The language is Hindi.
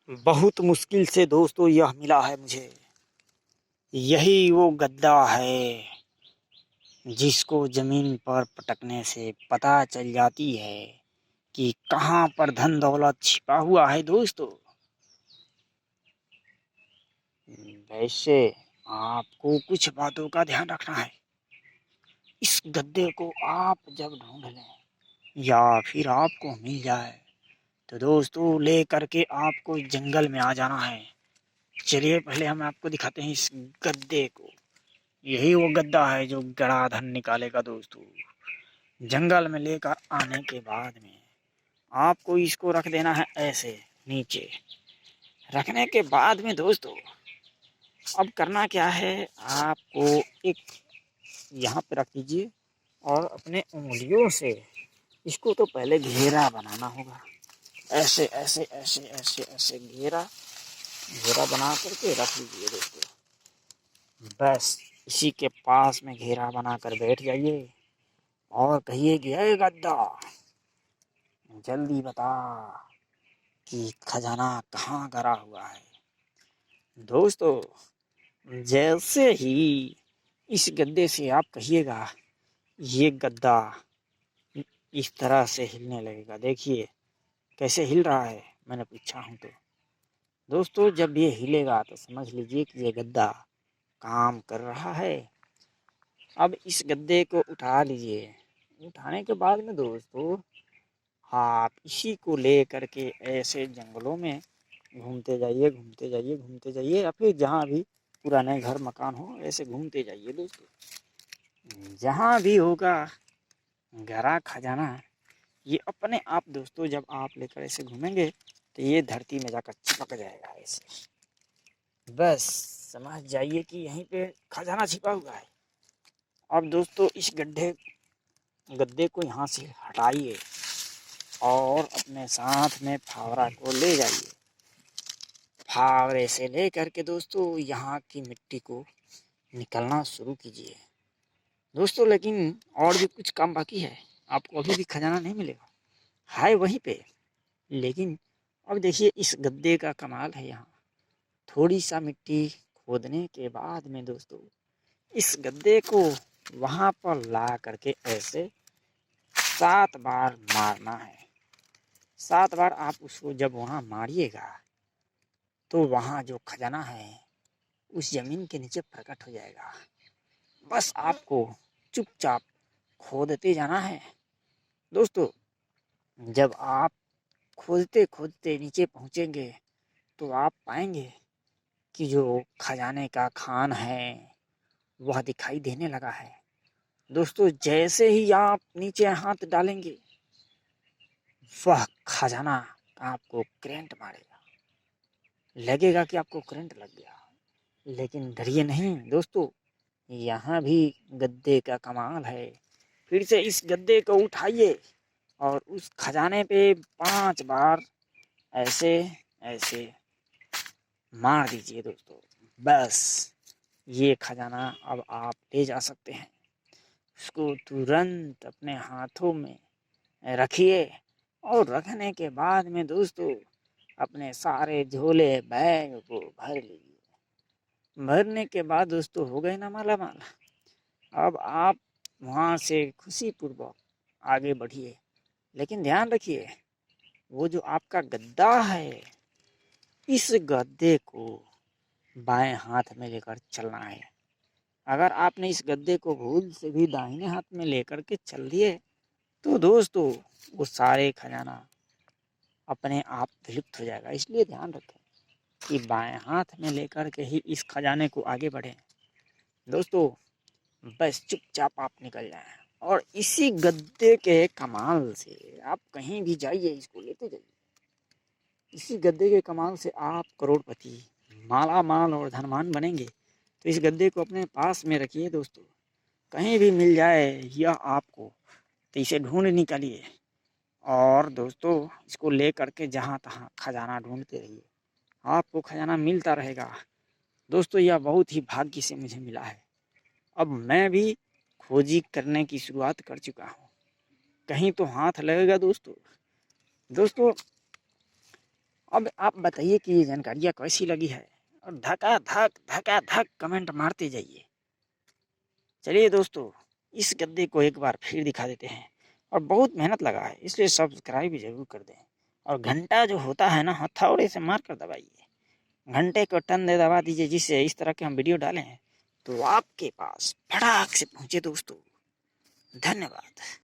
बहुत मुश्किल से दोस्तों यह मिला है मुझे। यही वो गद्दा है जिसको जमीन पर पटकने से पता चल जाती है कि कहाँ पर धन दौलत छिपा हुआ है दोस्तों। वैसे आपको कुछ बातों का ध्यान रखना है। इस गद्दे को आप जब ढूंढ लें या फिर आपको मिल जाए तो दोस्तों ले करके आपको जंगल में आ जाना है। चलिए पहले हम आपको दिखाते हैं इस गद्दे को। यही वो गद्दा है जो गड़ा धन निकालेगा दोस्तों। जंगल में लेकर आने के बाद में आपको इसको रख देना है ऐसे नीचे। रखने के बाद में दोस्तों अब करना क्या है, आपको एक यहाँ पे रख दीजिए और अपने उंगलियों से इसको तो पहले घेरा बनाना होगा। ऐसे ऐसे ऐसे ऐसे ऐसे घेरा घेरा बना करके रख लीजिए दोस्तों। बस इसी के पास में घेरा बनाकर बैठ जाइए और कहिए कि अरे गद्दा जल्दी बता कि खजाना कहाँ गिरा हुआ है। दोस्तों जैसे ही इस गद्दे से आप कहिएगा ये गद्दा इस तरह से हिलने लगेगा। देखिए कैसे हिल रहा है, मैंने पूछा हूँ तो। दोस्तों जब ये हिलेगा तो समझ लीजिए कि ये गद्दा काम कर रहा है। अब इस गद्दे को उठा लीजिए। उठाने के बाद में दोस्तों आप इसी को ले करके ऐसे जंगलों में घूमते जाइए घूमते जाइए घूमते जाइए, या फिर जहाँ भी पुराने घर मकान हो ऐसे घूमते जाइए दोस्तों। जहाँ भी होगा गहरा खजाना ये अपने आप दोस्तों जब आप लेकर ऐसे घूमेंगे तो ये धरती में जाकर चिपक जाएगा ऐसे। बस समझ जाइए कि यहीं पे खजाना छिपा हुआ है। अब दोस्तों इस गद्दे को यहाँ से हटाइए और अपने साथ में फावड़ा को ले जाइए। फावड़े से ले करके दोस्तों यहाँ की मिट्टी को निकलना शुरू कीजिए दोस्तों। लेकिन और भी कुछ काम बाकी है, आपको अभी भी खजाना नहीं मिलेगा, है वहीं पे। लेकिन अब देखिए इस गद्दे का कमाल है। यहाँ थोड़ी सा मिट्टी खोदने के बाद में दोस्तों इस गद्दे को वहाँ पर ला करके ऐसे 7 बार मारना है। 7 बार आप उसको जब वहाँ मारिएगा तो वहाँ जो खजाना है उस जमीन के नीचे प्रकट हो जाएगा। बस आपको चुपचाप खोदते जाना है दोस्तों। जब आप खोदते खोदते नीचे पहुँचेंगे तो आप पाएंगे कि जो खजाने का खान है वह दिखाई देने लगा है दोस्तों। जैसे ही आप नीचे हाथ डालेंगे वह खजाना आपको करंट मारेगा, लगेगा कि आपको करंट लग गया। लेकिन डरिए नहीं दोस्तों, यहाँ भी गद्दे का कमाल है। फिर से इस गद्दे को उठाइए और उस खजाने पे 5 बार ऐसे ऐसे मार दीजिए दोस्तों। बस ये खजाना अब आप ले जा सकते हैं। उसको तुरंत अपने हाथों में रखिए और रखने के बाद में दोस्तों अपने सारे झोले बैग को भर लीजिए। भरने के बाद दोस्तों हो गए ना माला माल। अब आप वहाँ से खुशी पूर्वक आगे बढ़िए। लेकिन ध्यान रखिए वो जो आपका गद्दा है इस गद्दे को बाएं हाथ में लेकर चलना है। अगर आपने इस गद्दे को भूल से भी दाहिने हाथ में लेकर के चल दिए तो दोस्तों वो सारे खजाना अपने आप विलुप्त हो जाएगा। इसलिए ध्यान रखें कि बाएं हाथ में लेकर के ही इस खजाने को आगे बढ़ें दोस्तों। बस चुपचाप आप निकल जाएं और इसी गद्दे के कमाल से आप कहीं भी जाइए इसको लेते जाइए। इसी गद्दे के कमाल से आप करोड़पति माला माल और धनवान बनेंगे। तो इस गद्दे को अपने पास में रखिए दोस्तों। कहीं भी मिल जाए यह आपको तो इसे ढूंढ निकालिए और दोस्तों इसको ले करके जहाँ तहाँ खजाना ढूंढते रहिए, आपको खजाना मिलता रहेगा दोस्तों। यह बहुत ही भाग्य से मुझे मिला है। अब मैं भी खोजी करने की शुरुआत कर चुका हूँ, कहीं तो हाथ लगेगा दोस्तों। दोस्तों अब आप बताइए कि ये जानकारियाँ कैसी लगी है, और धका धक कमेंट मारते जाइए। चलिए दोस्तों, इस गद्दे को एक बार फिर दिखा देते हैं, और बहुत मेहनत लगा है इसलिए सब्सक्राइब भी जरूर कर दें, और घंटा जो होता है ना, हथौड़े से मार कर दबाइए, घंटे को टन दे दबा दीजिए, जिससे इस तरह के हम वीडियो डालें तो आपके पास फटाक से पहुंचे दोस्तों। धन्यवाद।